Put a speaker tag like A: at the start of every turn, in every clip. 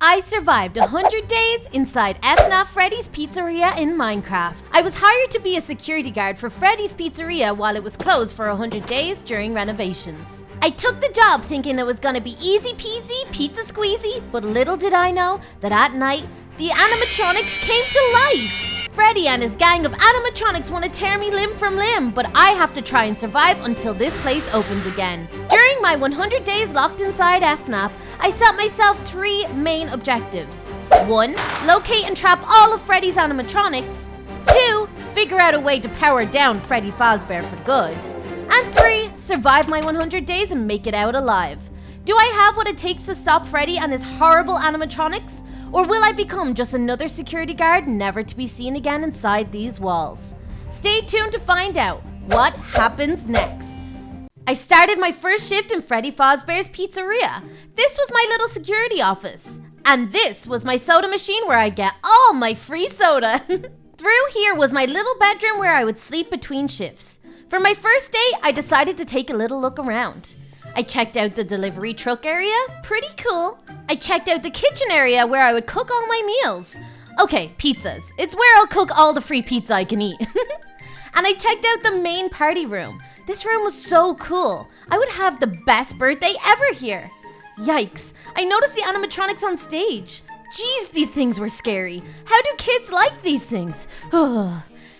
A: I survived 100 days inside FNAF Freddy's Pizzeria in Minecraft. I was hired to be a security guard for Freddy's Pizzeria while it was closed for 100 days during renovations. I took the job thinking it was gonna be easy peasy, pizza squeezy, but little did I know that at night, the animatronics came to life! Freddy and his gang of animatronics want to tear me limb from limb, but I have to try and survive until this place opens again. During my 100 days locked inside FNAF, I set myself 3 main objectives. 1. Locate and trap all of Freddy's animatronics. 2. Figure out a way to power down Freddy Fazbear for good. And 3. Survive my 100 days and make it out alive. Do I have what it takes to stop Freddy and his horrible animatronics? Or will I become just another security guard never to be seen again inside these walls? Stay tuned to find out what happens next. I started my first shift in Freddy Fazbear's Pizzeria. This was my little security office. And this was my soda machine where I get all my free soda. Through here was my little bedroom where I would sleep between shifts. For my first day, I decided to take a little look around. I checked out the delivery truck area, pretty cool. I checked out the kitchen area where I would cook all my meals. Okay, pizzas. It's where I'll cook all the free pizza I can eat. And I checked out the main party room. This room was so cool. I would have the best birthday ever here. Yikes, I noticed the animatronics on stage. Jeez, these things were scary. How do kids like these things?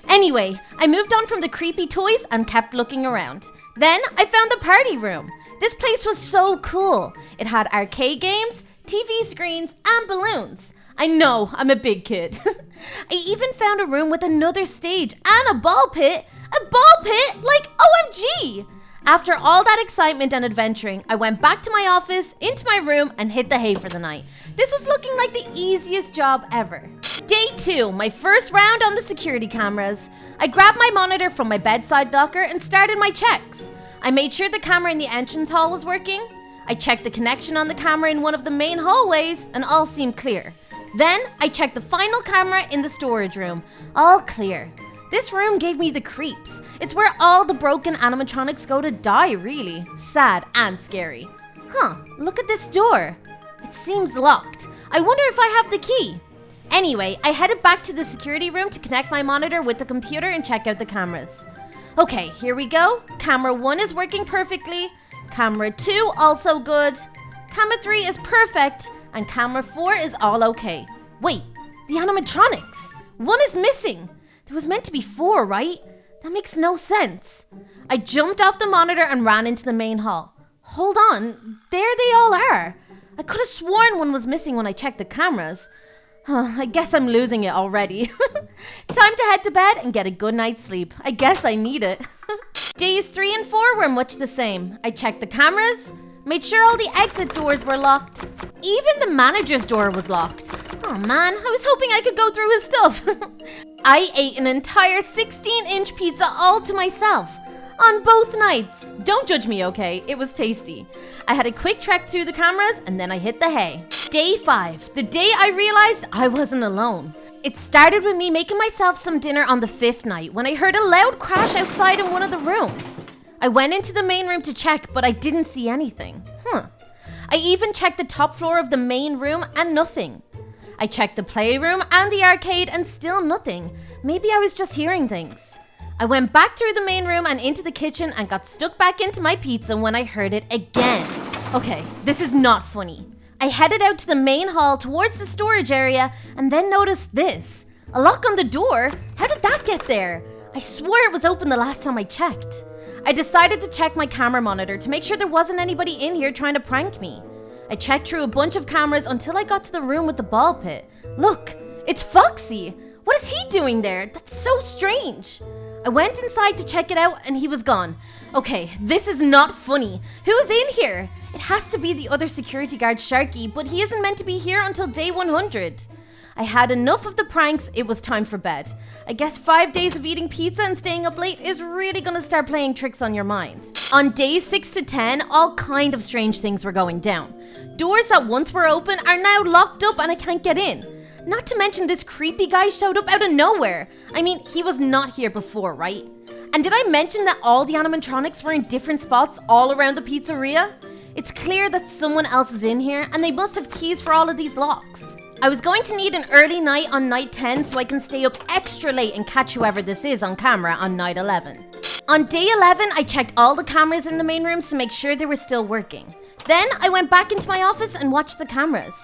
A: Anyway, I moved on from the creepy toys and kept looking around. Then I found the party room. This place was so cool. It had arcade games, TV screens, and balloons. I know, I'm a big kid. I even found a room with another stage and a ball pit. A ball pit? Like, OMG! After all that excitement and adventuring, I went back to my office, into my room, and hit the hay for the night. This was looking like the easiest job ever. Day 2, my first round on the security cameras. I grabbed my monitor from my bedside locker and started my checks. I made sure the camera in the entrance hall was working. I checked the connection on the camera in one of the main hallways and all seemed clear. Then I checked the final camera in the storage room. All clear. This room gave me the creeps. It's where all the broken animatronics go to die, really. Sad and scary. Look at this door. It seems locked. I wonder if I have the key. Anyway, I headed back to the security room to connect my monitor with the computer and check out the cameras. Okay, here we go. Camera 1 is working perfectly. Camera 2 also good. Camera 3 is perfect. And camera 4 is all okay. Wait, the animatronics. 1 is missing. There was meant to be 4, right? That makes no sense. I jumped off the monitor and ran into the main hall. Hold on, there they all are. I could have sworn 1 was missing when I checked the cameras. I guess I'm losing it already. Time to head to bed and get a good night's sleep. I guess I need it. Days 3 and 4 were much the same. I checked the cameras, made sure all the exit doors were locked. Even the manager's door was locked. Oh man, I was hoping I could go through his stuff. I ate an entire 16-inch pizza all to myself. On both nights. Don't judge me, okay? It was tasty. I had a quick trek through the cameras and then I hit the hay. Day 5, the day I realized I wasn't alone. It started with me making myself some dinner on the 5th night when I heard a loud crash outside in one of the rooms. I went into the main room to check, but I didn't see anything. I even checked the top floor of the main room and nothing. I checked the playroom and the arcade and still nothing. Maybe I was just hearing things. I went back through the main room and into the kitchen and got stuck back into my pizza when I heard it again. Okay, this is not funny. I headed out to the main hall towards the storage area and then noticed this. A lock on the door? How did that get there? I swore it was open the last time I checked. I decided to check my camera monitor to make sure there wasn't anybody in here trying to prank me. I checked through a bunch of cameras until I got to the room with the ball pit. Look, it's Foxy. What is he doing there? That's so strange. I went inside to check it out and he was gone. Okay, this is not funny. Who's in here? It has to be the other security guard, Sharky, but he isn't meant to be here until day 100. I had enough of the pranks, it was time for bed. I guess 5 days of eating pizza and staying up late is really gonna start playing tricks on your mind. On days 6 to 10, all kind of strange things were going down. Doors that once were open are now locked up and I can't get in. Not to mention this creepy guy showed up out of nowhere. I mean, he was not here before, right? And did I mention that all the animatronics were in different spots all around the pizzeria? It's clear that someone else is in here and they must have keys for all of these locks. I was going to need an early night on night 10 so I can stay up extra late and catch whoever this is on camera on night 11. On day 11, I checked all the cameras in the main rooms to make sure they were still working. Then I went back into my office and watched the cameras.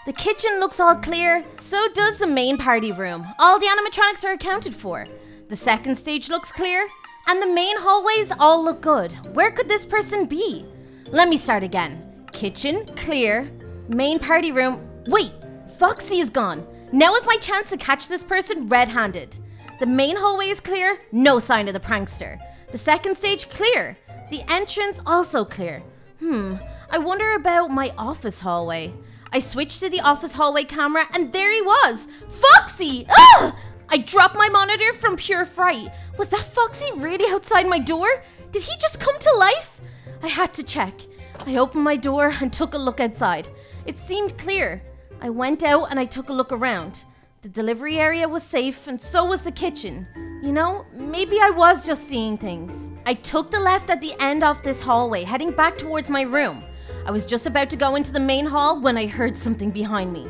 A: The kitchen looks all clear, so does the main party room. All the animatronics are accounted for. The second stage looks clear, and the main hallways all look good. Where could this person be? Let me start again. Kitchen, clear. Main party room, wait! Foxy is gone. Now is my chance to catch this person red-handed. The main hallway is clear, no sign of the prankster. The second stage clear. The entrance also clear. I wonder about my office hallway. I switched to the office hallway camera and there he was! Foxy! Ah! I dropped my monitor from pure fright. Was that Foxy really outside my door? Did he just come to life? I had to check. I opened my door and took a look outside. It seemed clear. I went out and I took a look around. The delivery area was safe and so was the kitchen. You know, maybe I was just seeing things. I took the left at the end of this hallway, heading back towards my room. I was just about to go into the main hall when I heard something behind me.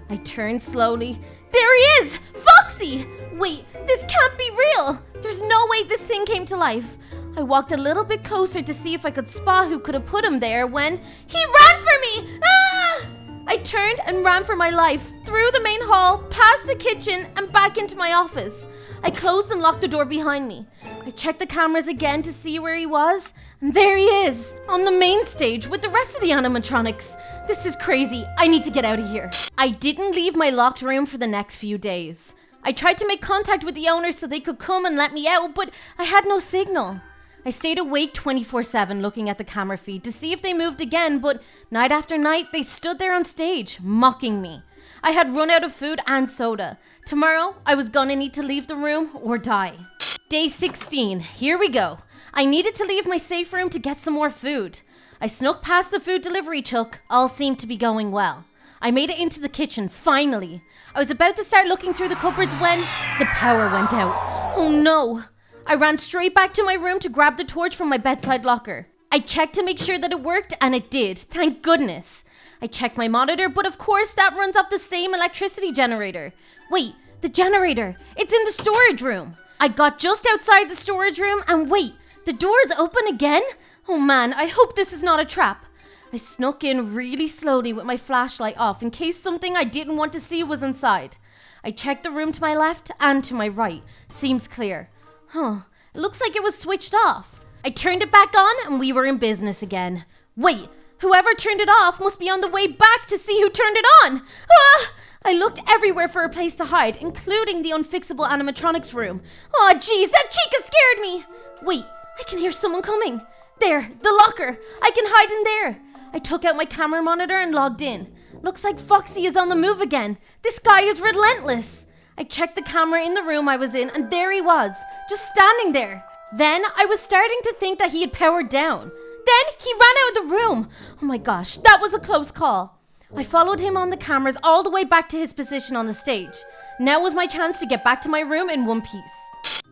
A: I turned slowly. There he is! Foxy! Wait, this can't be real! There's no way this thing came to life. I walked a little bit closer to see if I could spot who could have put him there when he ran for me! Ah! I turned and ran for my life, through the main hall, past the kitchen, and back into my office. I closed and locked the door behind me. I checked the cameras again to see where he was, and there he is, on the main stage with the rest of the animatronics. This is crazy. I need to get out of here. I didn't leave my locked room for the next few days. I tried to make contact with the owners so they could come and let me out, but I had no signal. I stayed awake 24/7 looking at the camera feed to see if they moved again, but night after night, they stood there on stage, mocking me. I had run out of food and soda. Tomorrow, I was gonna need to leave the room or die. Day 16, here we go. I needed to leave my safe room to get some more food. I snuck past the food delivery truck. All seemed to be going well. I made it into the kitchen, finally. I was about to start looking through the cupboards when the power went out. Oh no! I ran straight back to my room to grab the torch from my bedside locker. I checked to make sure that it worked, and it did, thank goodness. I checked my monitor, but of course that runs off the same electricity generator. Wait, the generator, it's in the storage room. I got just outside the storage room, and wait, the door is open again? Oh man, I hope this is not a trap. I snuck in really slowly with my flashlight off in case something I didn't want to see was inside. I checked the room to my left and to my right. Seems clear. It looks like it was switched off. I turned it back on and we were in business again. Wait, whoever turned it off must be on the way back to see who turned it on. Ah! I looked everywhere for a place to hide, including the unfixable animatronics room. Oh jeez, that chica scared me. Wait, I can hear someone coming. There, the locker. I can hide in there. I took out my camera monitor and logged in. Looks like Foxy is on the move again. This guy is relentless. I checked the camera in the room I was in and there he was, just standing there. Then I was starting to think that he had powered down. Then he ran out of the room. Oh my gosh, that was a close call. I followed him on the cameras all the way back to his position on the stage. Now was my chance to get back to my room in one piece.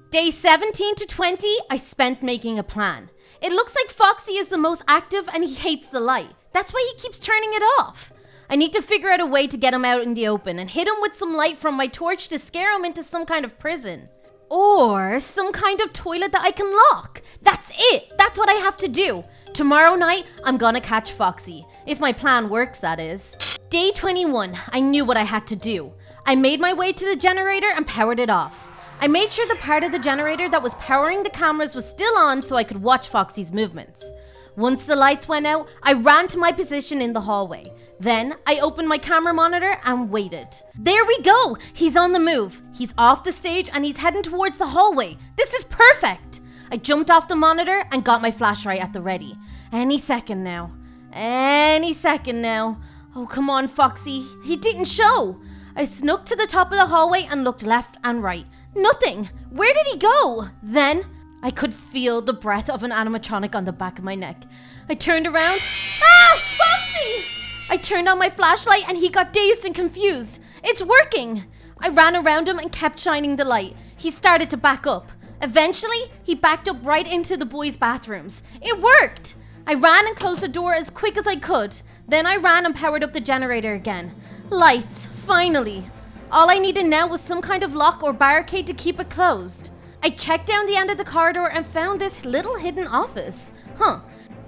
A: Day 17 to 20, I spent making a plan. It looks like Foxy is the most active and he hates the light. That's why he keeps turning it off. I need to figure out a way to get him out in the open and hit him with some light from my torch to scare him into some kind of prison. Or some kind of toilet that I can lock. That's it. That's what I have to do. Tomorrow night, I'm gonna catch Foxy. If my plan works, that is. Day 21, I knew what I had to do. I made my way to the generator and powered it off. I made sure the part of the generator that was powering the cameras was still on so I could watch Foxy's movements. Once the lights went out, I ran to my position in the hallway. Then, I opened my camera monitor and waited. There we go! He's on the move. He's off the stage and he's heading towards the hallway. This is perfect! I jumped off the monitor and got my flashlight at the ready. Any second now. Any second now. Oh, come on, Foxy. He didn't show. I snuck to the top of the hallway and looked left and right. Nothing. Where did he go? Then, I could feel the breath of an animatronic on the back of my neck. I turned around. Ah! Foxy! I turned on my flashlight and he got dazed and confused. It's working! I ran around him and kept shining the light. He started to back up. Eventually, he backed up right into the boys' bathrooms. It worked! I ran and closed the door as quick as I could. Then I ran and powered up the generator again. Lights, finally. All I needed now was some kind of lock or barricade to keep it closed. I checked down the end of the corridor and found this little hidden office.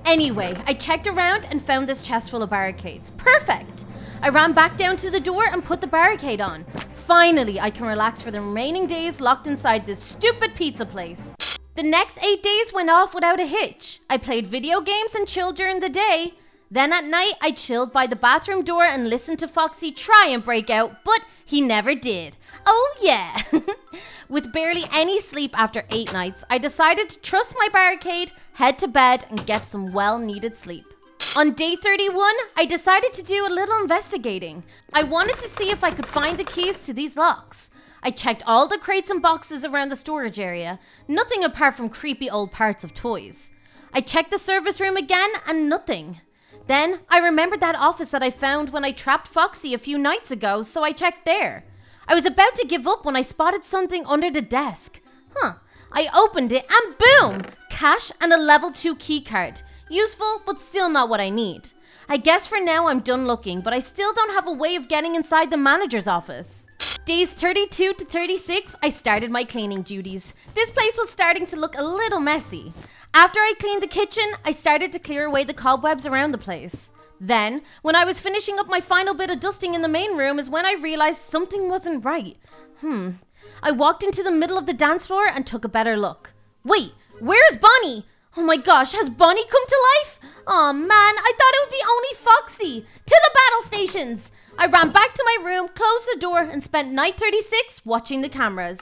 A: Anyway, I checked around and found this chest full of barricades. Perfect! I ran back down to the door and put the barricade on. Finally, I can relax for the remaining days locked inside this stupid pizza place. The next 8 days went off without a hitch. I played video games and chilled during the day. Then at night, I chilled by the bathroom door and listened to Foxy try and break out, but he never did. Oh yeah! With barely any sleep after 8 nights, I decided to trust my barricade, head to bed, and get some well-needed sleep. On day 31, I decided to do a little investigating. I wanted to see if I could find the keys to these locks. I checked all the crates and boxes around the storage area, nothing apart from creepy old parts of toys. I checked the service room again and nothing. Then I remembered that office that I found when I trapped Foxy a few nights ago, so I checked there. I was about to give up when I spotted something under the desk. I opened it and boom! Cash and a level 2 keycard. Useful, but still not what I need. I guess for now I'm done looking, but I still don't have a way of getting inside the manager's office. Days 32 to 36, I started my cleaning duties. This place was starting to look a little messy. After I cleaned the kitchen, I started to clear away the cobwebs around the place. Then, when I was finishing up my final bit of dusting in the main room is when I realized something wasn't right. I walked into the middle of the dance floor and took a better look. Wait, where's Bonnie? Oh my gosh, has Bonnie come to life? Aw man, I thought it would be only Foxy. To the battle stations! I ran back to my room, closed the door, and spent night 36 watching the cameras.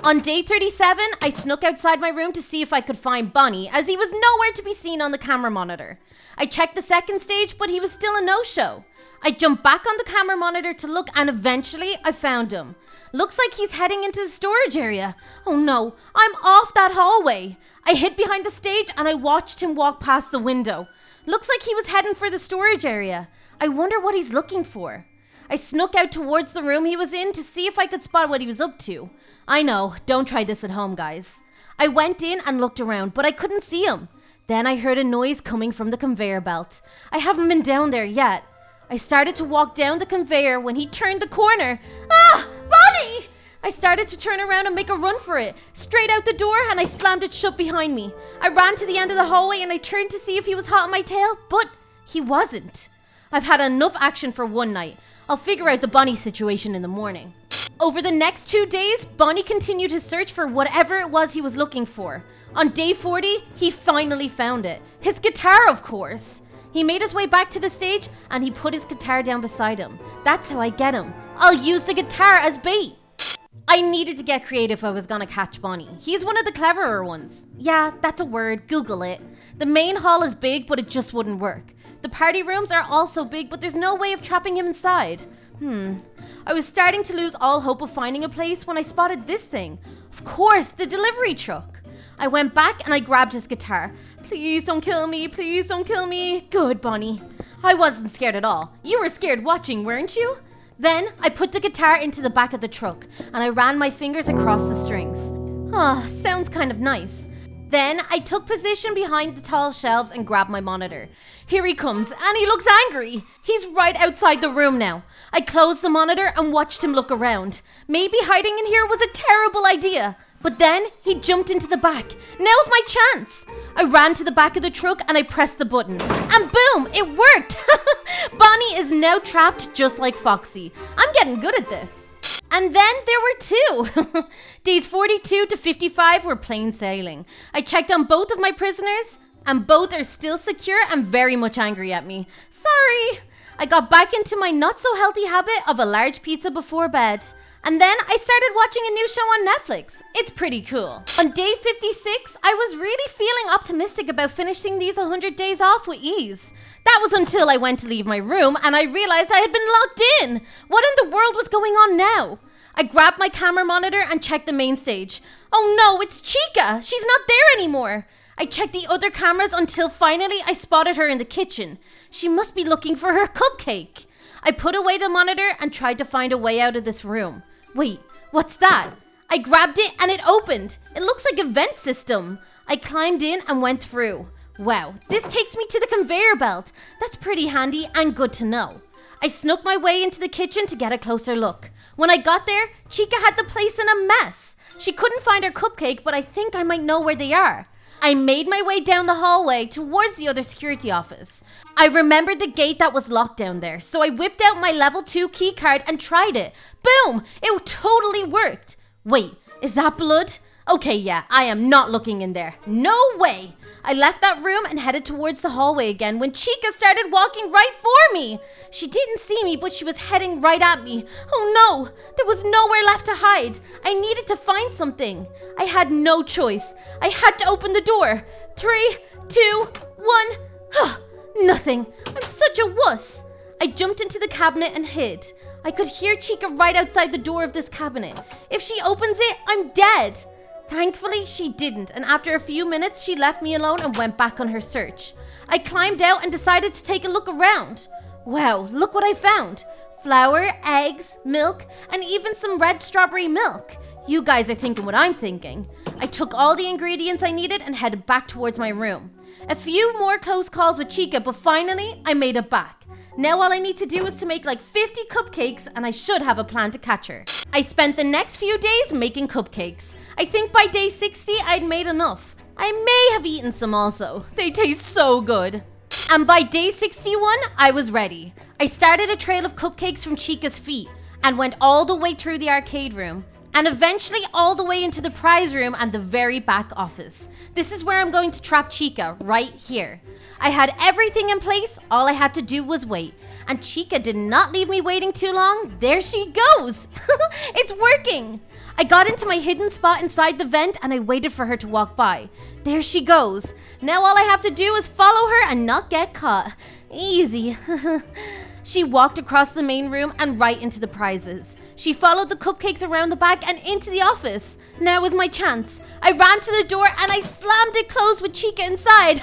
A: On day 37, I snuck outside my room to see if I could find Bonnie, as he was nowhere to be seen on the camera monitor. I checked the second stage, but he was still a no-show. I jumped back on the camera monitor to look, and eventually I found him. Looks like he's heading into the storage area. Oh no, I'm off that hallway. I hid behind the stage and I watched him walk past the window. Looks like he was heading for the storage area. I wonder what he's looking for. I snuck out towards the room he was in to see if I could spot what he was up to. I know, don't try this at home, guys. I went in and looked around, but I couldn't see him. Then I heard a noise coming from the conveyor belt. I haven't been down there yet. I started to walk down the conveyor when he turned the corner. Ah! Bonnie! I started to turn around and make a run for it. Straight out the door, and I slammed it shut behind me. I ran to the end of the hallway and I turned to see if he was hot on my tail, but he wasn't. I've had enough action for one night. I'll figure out the Bonnie situation in the morning. Over the next 2 days, Bonnie continued his search for whatever it was he was looking for. On day 40, he finally found it. His guitar, of course. He made his way back to the stage and he put his guitar down beside him. That's how I get him. I'll use the guitar as bait. I needed to get creative if I was gonna catch Bonnie. He's one of the cleverer ones. Yeah, that's a word. Google it. The main hall is big, but it just wouldn't work. The party rooms are also big, but there's no way of trapping him inside. I was starting to lose all hope of finding a place when I spotted this thing. Of course, the delivery truck. I went back and I grabbed his guitar. Please don't kill me, please don't kill me. Good, Bonnie. I wasn't scared at all. You were scared watching, weren't you? Then I put the guitar into the back of the truck and I ran my fingers across the strings. Sounds kind of nice. Then I took position behind the tall shelves and grabbed my monitor. Here he comes and he looks angry. He's right outside the room now. I closed the monitor and watched him look around. Maybe hiding in here was a terrible idea. But then he jumped into the back. Now's my chance. I ran to the back of the truck and I pressed the button. And boom, it worked. Bonnie is now trapped just like Foxy. I'm getting good at this. And then there were 2. Days 42 to 55 were plain sailing. I checked on both of my prisoners and both are still secure and very much angry at me. Sorry. I got back into my not so healthy habit of a large pizza before bed. And then I started watching a new show on Netflix. It's pretty cool. On day 56, I was really feeling optimistic about finishing these 100 days off with ease. That was until I went to leave my room and I realized I had been locked in. What in the world was going on now? I grabbed my camera monitor and checked the main stage. Oh no, it's Chica. She's not there anymore. I checked the other cameras until finally I spotted her in the kitchen. She must be looking for her cupcake. I put away the monitor and tried to find a way out of this room. Wait, what's that? I grabbed it and it opened. It looks like a vent system. I climbed in and went through. Wow, this takes me to the conveyor belt. That's pretty handy and good to know. I snuck my way into the kitchen to get a closer look. When I got there, Chica had the place in a mess. She couldn't find her cupcake, but I think I might know where they are. I made my way down the hallway towards the other security office. I remembered the gate that was locked down there, so I whipped out my level 2 key card and tried it. Boom! It totally worked. Wait, is that blood? Okay, yeah, I am not looking in there. No way! I left that room and headed towards the hallway again when Chica started walking right for me. She didn't see me, but she was heading right at me. Oh no, there was nowhere left to hide. I needed to find something. I had no choice. I had to open the door. 3, 2, 1. Nothing. I'm such a wuss. I jumped into the cabinet and hid. I could hear Chica right outside the door of this cabinet. If she opens it, I'm dead. Thankfully, she didn't, and after a few minutes, she left me alone and went back on her search. I climbed out and decided to take a look around. Wow, look what I found. Flour, eggs, milk, and even some red strawberry milk. You guys are thinking what I'm thinking. I took all the ingredients I needed and headed back towards my room. A few more close calls with Chica, but finally, I made it back. Now all I need to do is to make like 50 cupcakes, and I should have a plan to catch her. I spent the next few days making cupcakes. I think by day 60, I'd made enough. I may have eaten some also. They taste so good. And by day 61, I was ready. I started a trail of cupcakes from Chica's feet and went all the way through the arcade room and eventually all the way into the prize room and the very back office. This is where I'm going to trap Chica, right here. I had everything in place. All I had to do was wait. And Chica did not leave me waiting too long. There she goes. It's working. I got into my hidden spot inside the vent and I waited for her to walk by. There she goes. Now all I have to do is follow her and not get caught. Easy. She walked across the main room and right into the prizes. She followed the cupcakes around the back and into the office. Now was my chance. I ran to the door and I slammed it closed with Chica inside.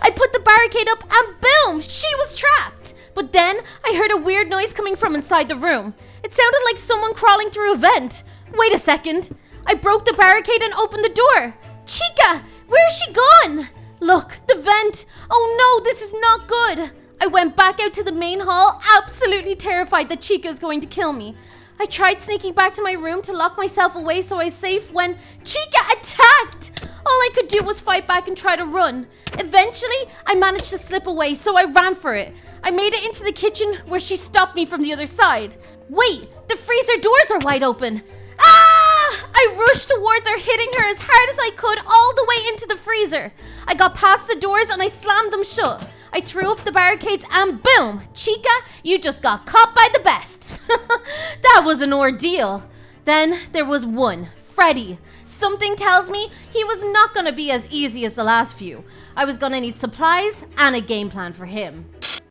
A: I put the barricade up and boom, she was trapped. But then I heard a weird noise coming from inside the room. It sounded like someone crawling through a vent. Wait a second. I broke the barricade and opened the door. Chica, where is she gone? Look, the vent. Oh no, this is not good. I went back out to the main hall, absolutely terrified that Chica is going to kill me. I tried sneaking back to my room to lock myself away so I was safe when Chica attacked. All I could do was fight back and try to run. Eventually, I managed to slip away, so I ran for it. I made it into the kitchen where she stopped me from the other side. Wait, the freezer doors are wide open. Ah! I rushed towards her, hitting her as hard as I could all the way into the freezer. I got past the doors and I slammed them shut. I threw up the barricades and boom! Chica, you just got caught by the best. That was an ordeal. Then there was one, Freddy. Something tells me he was not going to be as easy as the last few. I was going to need supplies and a game plan for him.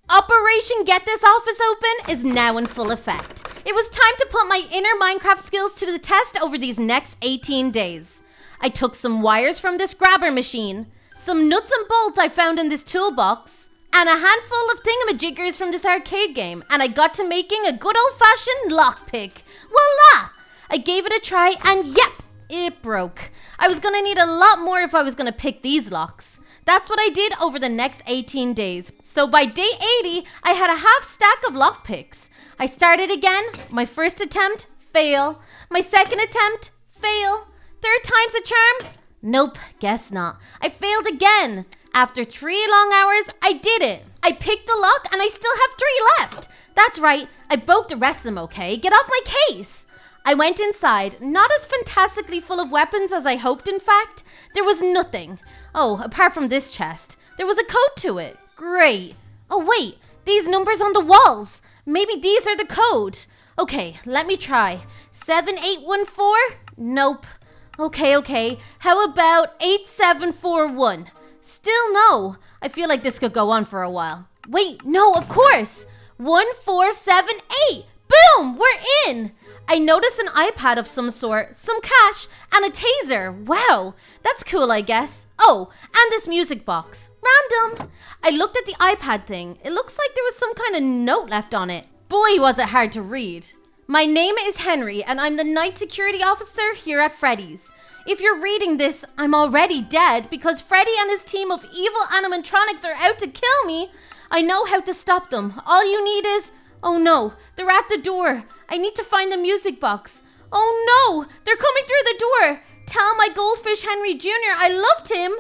A: Operation Get This Office Open is now in full effect. It was time to put my inner Minecraft skills to the test over these next 18 days. I took some wires from this grabber machine, some nuts and bolts I found in this toolbox, and a handful of thingamajiggers from this arcade game, and I got to making a good old-fashioned lockpick. Voila! I gave it a try and yep, it broke. I was gonna need a lot more if I was gonna pick these locks. That's what I did over the next 18 days. So by day 80, I had a half stack of lockpicks. I started again. My first attempt, fail. My second attempt, fail. Third time's a charm? Nope, guess not. I failed again. After 3 long hours, I did it. I picked a lock and I still have 3 left. That's right, I broke the rest of them, okay? Get off my case. I went inside, not as fantastically full of weapons as I hoped, in fact. There was nothing. Oh, apart from this chest. There was a code to it. Great. Oh wait, these numbers on the walls. Maybe these are the code. Okay, let me try. 7814? Nope. Okay. How about 8741? Still no. I feel like this could go on for a while. Wait, no, of course. 1478. Boom, we're in. I noticed an iPad of some sort, some cash, and a taser. Wow, that's cool, I guess. Oh, and this music box. Random. I looked at the iPad thing. It looks like there was some kind of note left on it. Boy, was it hard to read. My name is Henry, and I'm the night security officer here at Freddy's. If you're reading this, I'm already dead because Freddy and his team of evil animatronics are out to kill me. I know how to stop them. All you need is... Oh no, they're at the door. I need to find the music box. Oh no, they're coming through the door. Tell my goldfish Henry Jr. I loved him.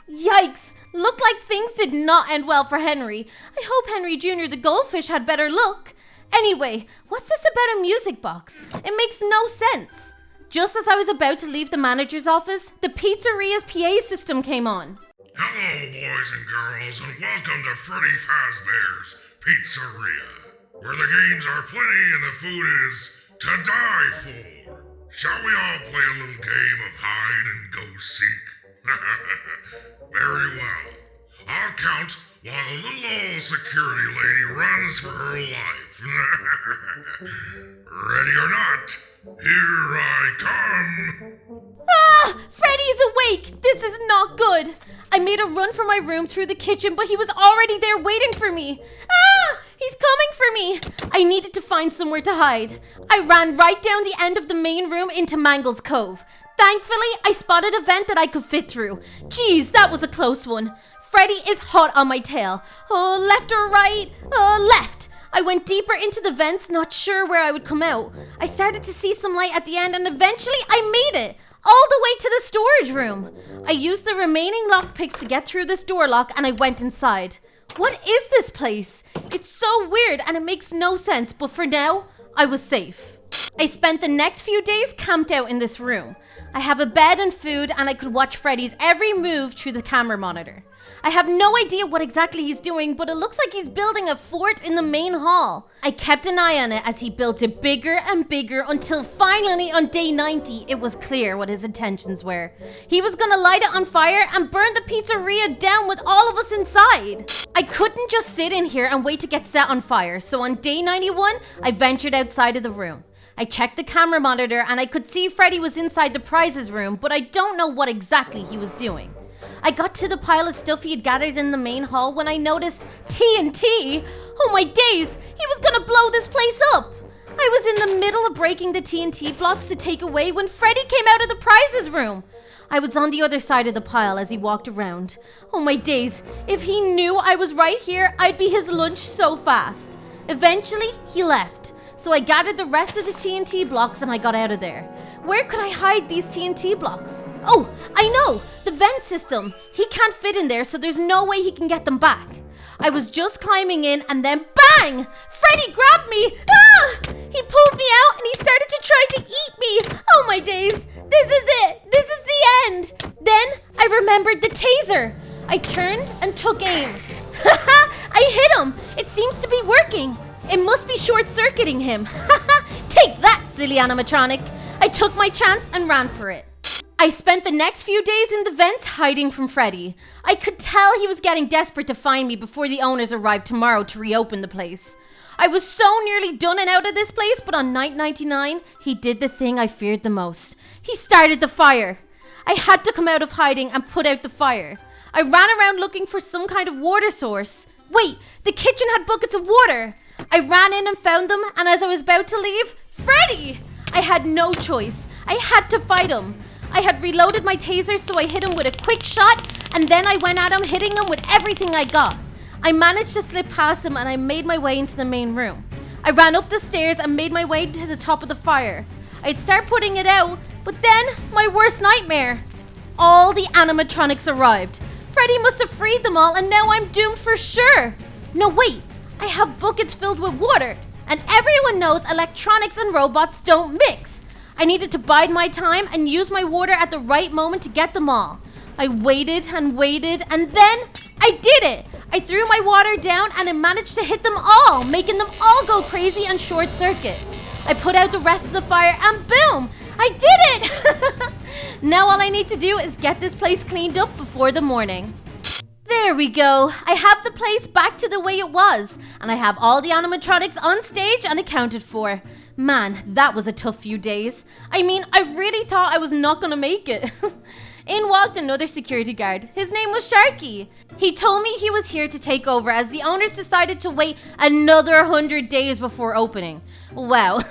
A: Yikes, looked like things did not end well for Henry. I hope Henry Jr. the goldfish had better luck. Anyway, what's this about a music box? It makes no sense. Just as I was about to leave the manager's office, the pizzeria's PA system came on.
B: Hello, boys and girls, and welcome to Freddy Fazbear's Pizzeria, where the games are plenty and the food is to die for. Shall we all play a little game of hide and go seek? Very well. I'll count while the little old security lady runs for her life. Ready or not, here I come.
A: Ah! Freddy's awake! This is not good! I made a run for my room through the kitchen, but he was already there waiting for me. Ah! He's coming for me! I needed to find somewhere to hide. I ran right down the end of the main room into Mangle's Cove. Thankfully, I spotted a vent that I could fit through. Jeez, that was a close one. Freddy is hot on my tail. Oh, left or right? Left. I went deeper into the vents, not sure where I would come out. I started to see some light at the end and eventually I made it. All the way to the storage room. I used the remaining lockpicks to get through this door lock and I went inside. What is this place? It's so weird and it makes no sense, but for now, I was safe. I spent the next few days camped out in this room. I have a bed and food and I could watch Freddy's every move through the camera monitor. I have no idea what exactly he's doing, but it looks like he's building a fort in the main hall. I kept an eye on it as he built it bigger and bigger until finally on day 90, it was clear what his intentions were. He was gonna light it on fire and burn the pizzeria down with all of us inside. I couldn't just sit in here and wait to get set on fire, so on day 91, I ventured outside of the room. I checked the camera monitor and I could see Freddy was inside the prizes room, but I don't know what exactly he was doing. I got to the pile of stuff he had gathered in the main hall when I noticed TNT. Oh my days, he was gonna blow this place up. I was in the middle of breaking the TNT blocks to take away when Freddy came out of the prizes room. I was on the other side of the pile as he walked around. Oh my days, if he knew I was right here, I'd be his lunch so fast. Eventually, he left. So I gathered the rest of the TNT blocks and I got out of there. Where could I hide these TNT blocks? Oh, I know! The vent system! He can't fit in there, so there's no way he can get them back. I was just climbing in and then BANG! Freddy grabbed me! Ah! He pulled me out and he started to try to eat me! Oh my days! This is it! This is the end! Then I remembered the taser! I turned and took aim. Haha! I hit him! It seems to be working! It must be short-circuiting him. Take that, silly animatronic! I took my chance and ran for it. I spent the next few days in the vents hiding from Freddy. I could tell he was getting desperate to find me before the owners arrived tomorrow to reopen the place. I was so nearly done and out of this place, but on night 99, he did the thing I feared the most. He started the fire. I had to come out of hiding and put out the fire. I ran around looking for some kind of water source. Wait, the kitchen had buckets of water. I ran in and found them, and as I was about to leave, Freddy! I had no choice. I had to fight him. I had reloaded my taser, so I hit him with a quick shot, and then I went at him, hitting him with everything I got. I managed to slip past him, and I made my way into the main room. I ran up the stairs and made my way to the top of the fire. I'd start putting it out, but then, my worst nightmare. All the animatronics arrived. Freddy must have freed them all, and now I'm doomed for sure. No, wait. I have buckets filled with water, and everyone knows electronics and robots don't mix. I needed to bide my time and use my water at the right moment to get them all. I waited and waited, and then I did it! I threw my water down and I managed to hit them all, making them all go crazy and short circuit. I put out the rest of the fire and boom! I did it! Now all I need to do is get this place cleaned up before the morning. There we go. I have the place back to the way it was, and I have all the animatronics on stage and accounted for. Man, that was a tough few days. I mean, I really thought I was not gonna make it. In walked another security guard. His name was Sharky. He told me he was here to take over as the owners decided to wait another 100 days before opening. Wow,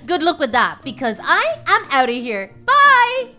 A: good luck with that because I am out of here. Bye!